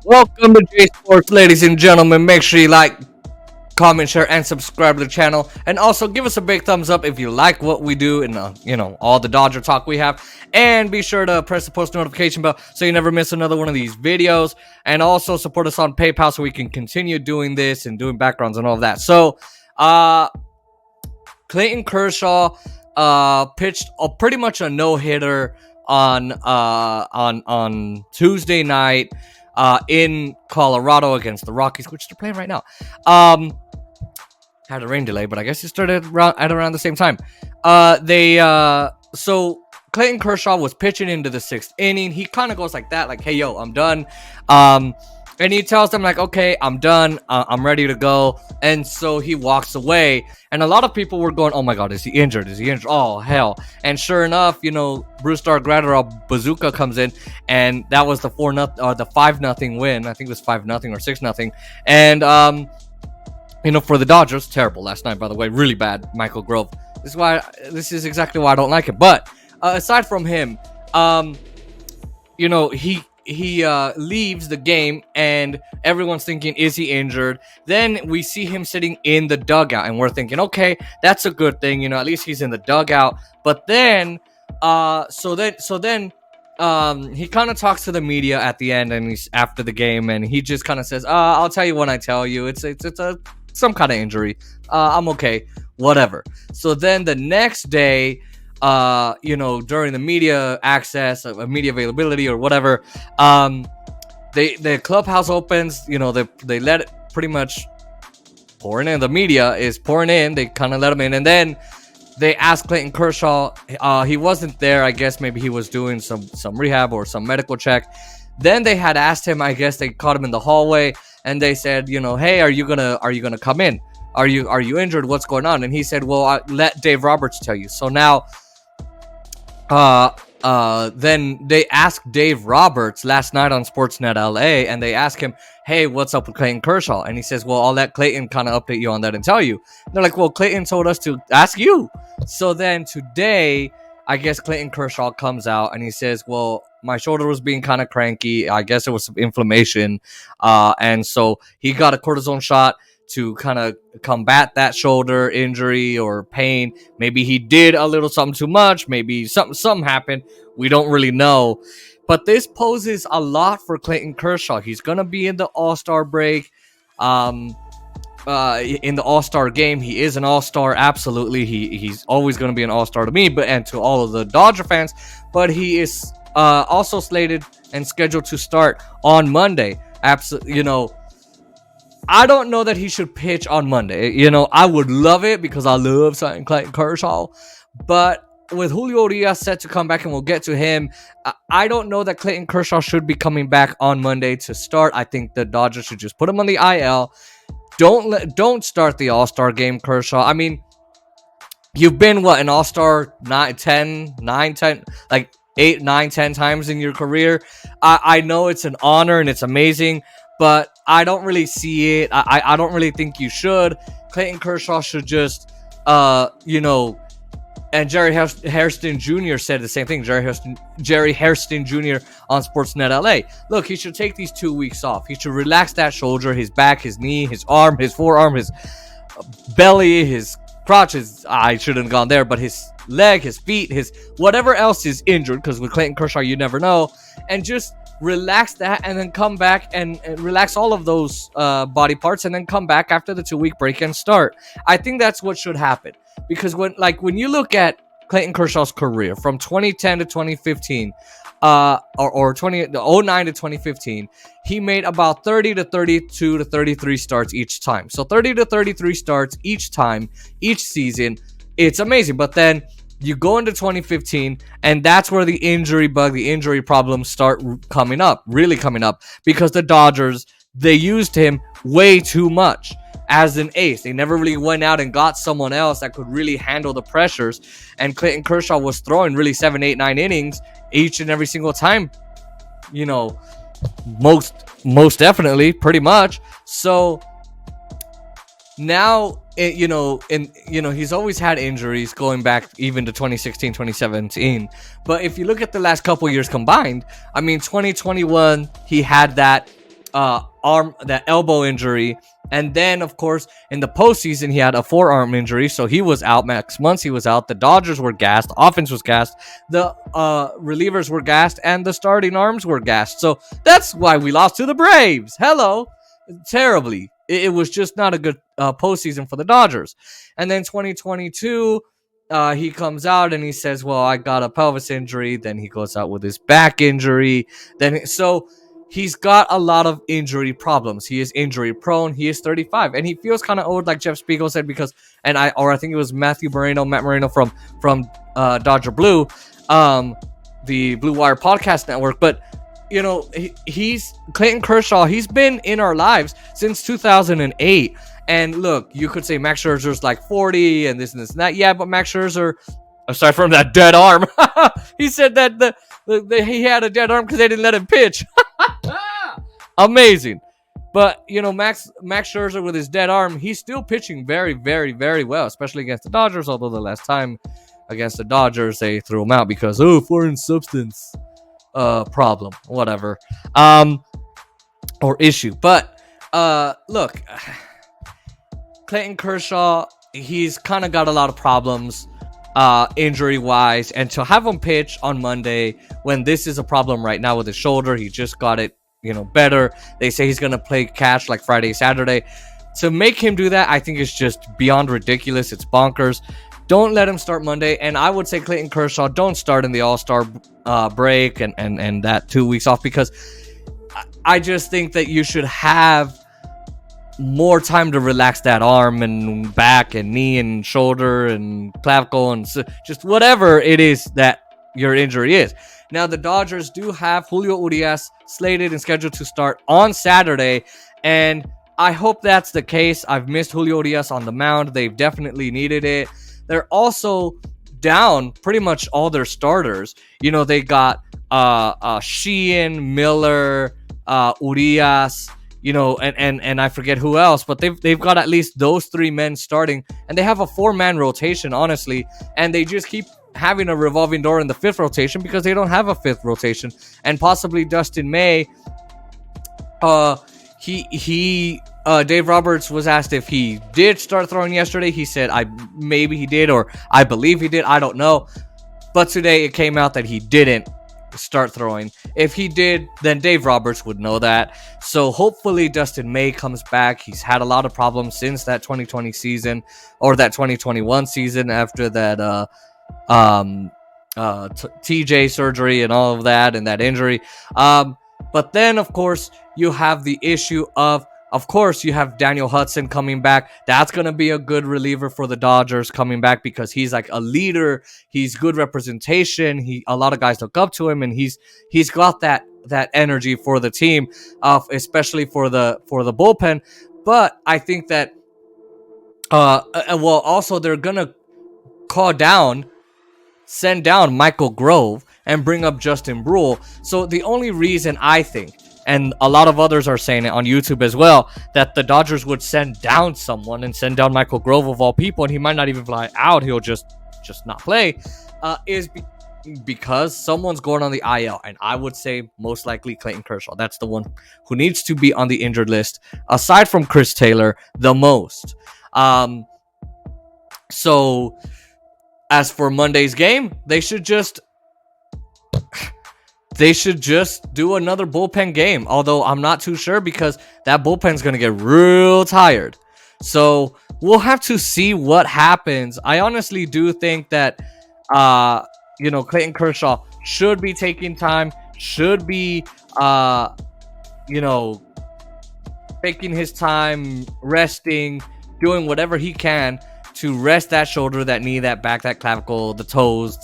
Welcome to J Sports, ladies and gentlemen. Make sure you like, comment, share, and subscribe to the channel. And also give us a big thumbs up if you like what we do and all the Dodger talk we have. And be sure to press the post notification bell so you never miss another one of these videos. And also support us on PayPal so we can continue doing this and doing backgrounds and all of that. So, Clayton Kershaw pitched pretty much a no hitter on Tuesday night in Colorado against the Rockies, which they're playing right now. Had a rain delay, but I guess it started at around the same time. So Clayton Kershaw was pitching into the sixth inning. He kind of goes like that, like, "Hey, yo, I'm done." And he tells them like, "Okay, I'm done. I'm ready to go." And so he walks away. And a lot of people were going, "Oh my God, is he injured? Is he injured? Oh hell!" And sure enough, Brewstar Gratterall Bazooka comes in, and that was the 5-0 win. I think it was 5-0 or 6-0. And for the Dodgers, terrible last night, by the way, really bad. Michael Grove. This is exactly why I don't like him. But aside from him, he leaves the game and everyone's thinking, is he injured? Then we see him sitting in the dugout and we're thinking, okay, that's a good thing, at least he's in the dugout. But then so then he kind of talks to the media at the end, and he's after the game, and he just kind of says, I'll tell you when I tell you. It's some kind of injury. I'm okay, whatever. So then the next day, during the media access, media availability or whatever, the clubhouse opens, they let it pretty much pouring in. The media is pouring in. They kind of let him in. And then they asked Clayton Kershaw. He wasn't there. I guess maybe he was doing some rehab or some medical check. Then they had asked him, I guess they caught him in the hallway, and they said, hey, are you gonna come in? Are you injured? What's going on? And he said, well, let Dave Roberts tell you. So now then they asked Dave Roberts last night on Sportsnet LA, and they asked him, hey, what's up with Clayton Kershaw? And he says, well, I'll let Clayton kind of update you on that and tell you. And they're like, well, Clayton told us to ask you. So then today, I guess Clayton Kershaw comes out and he says, well, my shoulder was being kind of cranky. I guess it was some inflammation. And so he got a cortisone shot to kind of combat that shoulder injury or pain. Maybe he did a little something too much. Maybe something happened. We don't really know. But this poses a lot for Clayton Kershaw. He's going to be in the All-Star break. In the All-Star game. He is an All-Star, absolutely. He's always going to be an All-Star to me, and to all of the Dodger fans. But he is also slated and scheduled to start on Monday. Absolutely, I don't know that he should pitch on Monday. I would love it because I love signing Clayton Kershaw. But with Julio Urias set to come back, and we'll get to him, I don't know that Clayton Kershaw should be coming back on Monday to start. I think the Dodgers should just put him on the IL. Don't start the All-Star game, Kershaw. I mean, you've been an All-Star 10 times in your career. I know it's an honor and it's amazing, but I don't really see it. I don't really think you should. Clayton Kershaw should just, and Jerry Hairston Jr. said the same thing. Jerry Hairston Jr. on Sportsnet LA. Look, he should take these 2 weeks off. He should relax that shoulder, his back, his knee, his arm, his forearm, his belly, his crotch. I shouldn't have gone there, but his leg, his feet, his whatever else is injured, because with Clayton Kershaw, you never know. And just relax that, and then come back and relax all of those body parts, and then come back after the 2-week break and start. I think that's what should happen. Because when you look at Clayton Kershaw's career from 2010 to 2015, or 2009 to 2015, he made about 30 to 32 to 33 starts each time. So 30 to 33 starts each time, each season. It's amazing. But then you go into 2015, and that's where the injury bug, the injury problems start really coming up, because the Dodgers, they used him way too much as an ace. They never really went out and got someone else that could really handle the pressures. And Clayton Kershaw was throwing really 7, 8, 9 innings each and every single time. Most definitely, pretty much. So now, he's always had injuries going back even to 2016, 2017. But if you look at the last couple years combined, I mean, 2021, he had that. that elbow injury. And then, of course, in the postseason, he had a forearm injury, so he was out. Max Muncy was out. The Dodgers were gassed. The offense was gassed. The relievers were gassed, and the starting arms were gassed. So that's why we lost to the Braves. Hello, terribly. It was just not a good postseason for the Dodgers. And then 2022, he comes out and he says, "Well, I got a pelvis injury." Then he goes out with his back injury. So he's got a lot of injury problems. He is injury prone. He is 35, and he feels kind of old, like Jeff Spiegel said, because I think it was Matt Moreno from Dodger Blue, the Blue Wire podcast network. But he's Clayton Kershaw. He's been in our lives since 2008. And look, you could say Max Scherzer's like 40 and this and that. Yeah, but Max Scherzer, aside from that dead arm, he said that he had a dead arm because they didn't let him pitch. Amazing. But Max Scherzer with his dead arm, he's still pitching very, very, very well, especially against the Dodgers. Although the last time against the Dodgers they threw him out because foreign substance problem, whatever, or issue. But look, Clayton Kershaw, he's kind of got a lot of problems injury wise, and to have him pitch on Monday when this is a problem right now with his shoulder, he just got it better. They say he's gonna play catch like Friday, Saturday. To make him do that, I think is just beyond ridiculous. It's bonkers. Don't let him start Monday. And I would say Clayton Kershaw, don't start in the All-Star break and that 2 weeks off, because I just think that you should have more time to relax that arm and back and knee and shoulder and clavicle and just whatever it is that your injury is. Now, the Dodgers do have Julio Urias slated and scheduled to start on Saturday, and I hope that's the case. I've missed Julio Urias on the mound. They've definitely needed it. They're also down pretty much all their starters. They got Sheehan, Miller, Urias, and I forget who else, but they've got at least those three men starting, and they have a 4-man rotation, honestly, and they just keep having a revolving door in the 5th rotation because they don't have a 5th rotation. And possibly Dustin May, Dave Roberts was asked if he did start throwing yesterday. He said maybe he did, or I believe he did, I don't know, but today it came out that he didn't start throwing. If he did, then Dave Roberts would know that. So hopefully Dustin May comes back. He's had a lot of problems since that 2020 season, or that 2021 season, after that TJ surgery and all of that, and that injury. But then of course you have the issue of course you have Daniel Hudson coming back. That's going to be a good reliever for the Dodgers coming back, because he's like a leader. He's good representation. A lot of guys look up to him, and he's got that energy for the team, especially for the bullpen. But I think that also they're going to send down Michael Grove and bring up Justin Brule. So the only reason I think, and a lot of others are saying it on YouTube as well, that the Dodgers would send down someone and send down Michael Grove of all people, and he might not even fly out, he'll just not play, is because someone's going on the IL, and I would say most likely Clayton Kershaw. That's the one who needs to be on the injured list, aside from Chris Taylor, the most. So as for Monday's game, they should just do another bullpen game. Although I'm not too sure, because that bullpen's going to get real tired. So we'll have to see what happens. I honestly do think that, Clayton Kershaw should be taking time, should be, taking his time, resting, doing whatever he can to rest that shoulder, that knee, that back, that clavicle, the toes,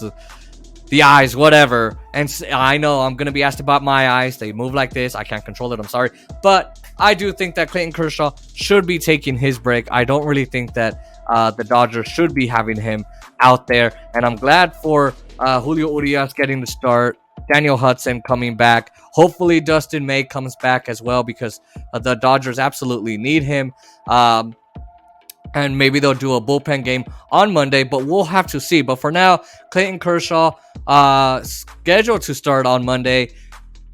the eyes, whatever. And I know I'm going to be asked about my eyes. They move like this. I can't control it. I'm sorry. But I do think that Clayton Kershaw should be taking his break. I don't really think that the Dodgers should be having him out there. And I'm glad for Julio Urias getting the start. Daniel Hudson coming back. Hopefully Dustin May comes back as well, because the Dodgers absolutely need him. And maybe they'll do a bullpen game on Monday, but we'll have to see. But for now, Clayton Kershaw scheduled to start on Monday.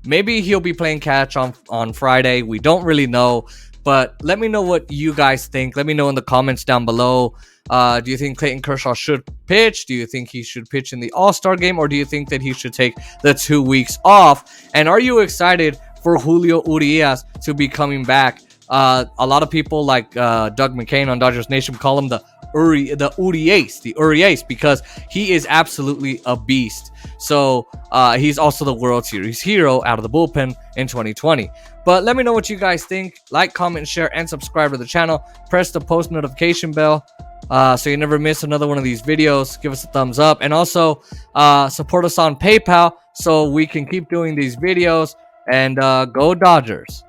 Maybe he'll be playing catch on Friday. We don't really know. But let me know what you guys think. Let me know in the comments down below. Do you think Clayton Kershaw should pitch? Do you think he should pitch in the All-Star game? Or do you think that he should take the 2 weeks off? And are you excited for Julio Urias to be coming back? A lot of people like Doug McCain on Dodgers Nation call him the Urias, because he is absolutely a beast. So he's also the World Series hero out of the bullpen in 2020. But let me know what you guys think. Like, comment, share, and subscribe to the channel. Press the post notification bell so you never miss another one of these videos. Give us a thumbs up, and also support us on PayPal so we can keep doing these videos. And go Dodgers.